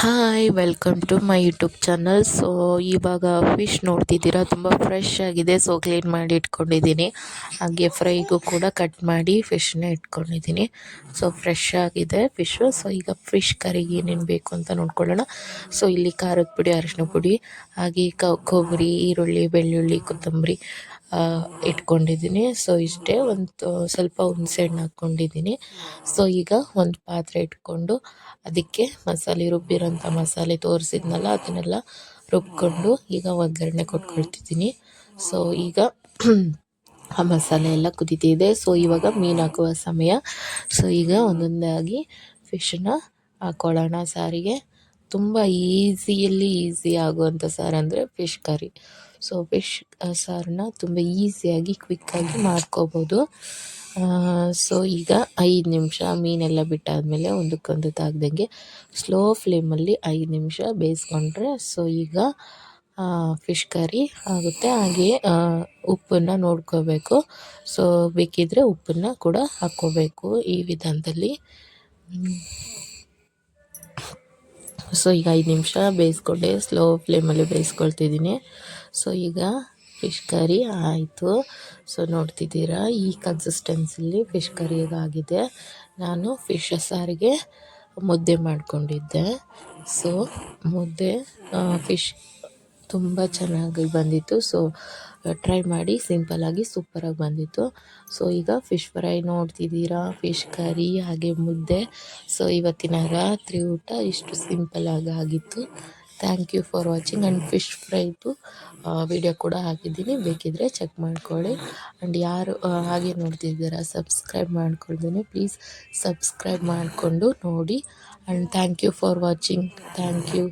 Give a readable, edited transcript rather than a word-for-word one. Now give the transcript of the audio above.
Hi welcome to my YouTube channel. So ಇವಾಗ fish ನೋಡ್ತಿದ್ದೀರಾ, ತುಂಬ ಫ್ರೆಶ್ ಆಗಿದೆ. ಸೊ ಕ್ಲೀನ್ ಮಾಡಿ ಇಟ್ಕೊಂಡಿದ್ದೀನಿ. ಹಾಗೆ ಫ್ರೈಗೂ ಕೂಡ ಕಟ್ ಮಾಡಿ ಫಿಶ್ನ ಇಟ್ಕೊಂಡಿದ್ದೀನಿ. ಸೊ ಫ್ರೆಶ್ ಆಗಿದೆ ಫಿಶು. ಸೊ ಈಗ ಫಿಶ್ ಕರಿಗೆ ಏನೇನು ಬೇಕು ಅಂತ ನೋಡ್ಕೊಳ್ಳೋಣ. ಸೊ ಇಲ್ಲಿ ಖಾರದ ಪುಡಿ, ಅರಿಶಿನ ಪುಡಿ, ಹಾಗೆ ಕೊಬ್ಬರಿ, ಈರುಳ್ಳಿ, ಬೆಳ್ಳುಳ್ಳಿ, ಕೊತ್ತಂಬರಿ ಇಟ್ಕೊಂಡಿದ್ದೀನಿ. ಸೊ ಇಷ್ಟೇ. ಒಂದು ಸ್ವಲ್ಪ ಹುಣಸೆಹಣ್ಣು ಹಾಕ್ಕೊಂಡಿದ್ದೀನಿ. ಸೊ ಈಗ ಒಂದು ಪಾತ್ರೆ ಇಟ್ಕೊಂಡು ಅದಕ್ಕೆ ಮಸಾಲೆ, ರುಬ್ಬಿರೋಂಥ ಮಸಾಲೆ ತೋರಿಸಿದ್ನಲ್ಲ ಅದನ್ನೆಲ್ಲ ರುಬ್ಕೊಂಡು ಈಗ ಒಗ್ಗರಣೆ ಕೊಟ್ಕೊಳ್ತಿದ್ದೀನಿ. ಸೊ ಈಗ ಆ ಮಸಾಲೆ ಎಲ್ಲ ಕುದೀತಿದೆ. ಸೊ ಇವಾಗ ಮೀನು ಹಾಕುವ ಸಮಯ. ಸೊ ಈಗ ಒಂದೊಂದಾಗಿ ಫಿಶನ್ನ ಹಾಕ್ಕೊಳ್ಳೋಣ ಸಾರಿಗೆ. ತುಂಬ ಈಸಿ ಆಗುವಂಥ ಸಾರು ಅಂದರೆ ಫಿಶ್ ಕರಿ. ಸೊ ಫಿಶ್ ಸಾರನ್ನ ತುಂಬ ಈಸಿಯಾಗಿ ಕ್ವಿಕ್ಕಾಗಿ ಮಾಡ್ಕೋಬೋದು. ಸೊ ಈಗ 5 ನಿಮಿಷ ಮೀನೆಲ್ಲ ಬಿಟ್ಟಾದಮೇಲೆ ಒಂದಕ್ಕೊಂದು ತಾಗ್ದಂಗೆ ಸ್ಲೋ ಫ್ಲೇಮಲ್ಲಿ 5 ನಿಮಿಷ ಬೇಯಿಸ್ಕೊಂಡ್ರೆ ಸೊ ಈಗ ಫಿಶ್ ಕರಿ ಆಗುತ್ತೆ. ಹಾಗೆ ಉಪ್ಪನ್ನು ನೋಡ್ಕೋಬೇಕು. ಸೊ ಬೇಕಿದ್ದರೆ ಉಪ್ಪನ್ನು ಕೂಡ ಹಾಕ್ಕೋಬೇಕು ಈ ವಿಧಾನದಲ್ಲಿ. ಸೊ ಈಗ 5 ನಿಮಿಷ ಬೇಯಿಸ್ಕೊಂಡೆ, ಸ್ಲೋ ಫ್ಲೇಮಲ್ಲಿ ಬೇಯಿಸ್ಕೊಳ್ತಿದ್ದೀನಿ. ಸೊ ಈಗ ಫಿಶ್ ಕರಿ ಆಯಿತು. ಸೊ ನೋಡ್ತಿದ್ದೀರಾ, ಈ ಕನ್ಸಿಸ್ಟೆನ್ಸಿಲಿ ಫಿಶ್ ಕರಿ ಆಗಿದೆ. ನಾನು ಫಿಶ್ ಸಾರಿಗೆ ಮುದ್ದೆ ಮಾಡಿಕೊಂಡಿದ್ದೆ. ಸೊ ಮುದ್ದೆ ಫಿಶ್ ತುಂಬ ಚೆನ್ನಾಗಿ ಬಂದಿತ್ತು. ಸೊ ಟ್ರೈ ಮಾಡಿ, ಸಿಂಪಲ್ಲಾಗಿ ಸೂಪರಾಗಿ ಬಂದಿತ್ತು. ಸೊ ಈಗ ಫಿಶ್ ಫ್ರೈ ನೋಡ್ತಿದ್ದೀರಾ, ಫಿಶ್ ಕರಿ ಹಾಗೆ ಮುದ್ದೆ. ಸೊ ಇವತ್ತಿನ ರಾತ್ರಿ ಊಟ ಇಷ್ಟು ಸಿಂಪಲ್ಲಾಗಿ ಆಗಿತ್ತು. Thank you for watching. And fish ಫ್ರೈದು ವಿಡಿಯೋ ಕೂಡ ಹಾಕಿದ್ದೀನಿ, ಬೇಕಿದ್ದರೆ ಚೆಕ್ ಮಾಡ್ಕೊಳ್ಳಿ. ಆ್ಯಂಡ್ ಯಾರು ಹಾಗೆ ನೋಡ್ತಿದ್ದೀರಾ ಸಬ್ಸ್ಕ್ರೈಬ್ ಮಾಡ್ಕೊಳ್ತೀನಿ, ಪ್ಲೀಸ್ ಸಬ್ಸ್ಕ್ರೈಬ್ ಮಾಡಿಕೊಂಡು ನೋಡಿ. And thank you for watching. Thank you.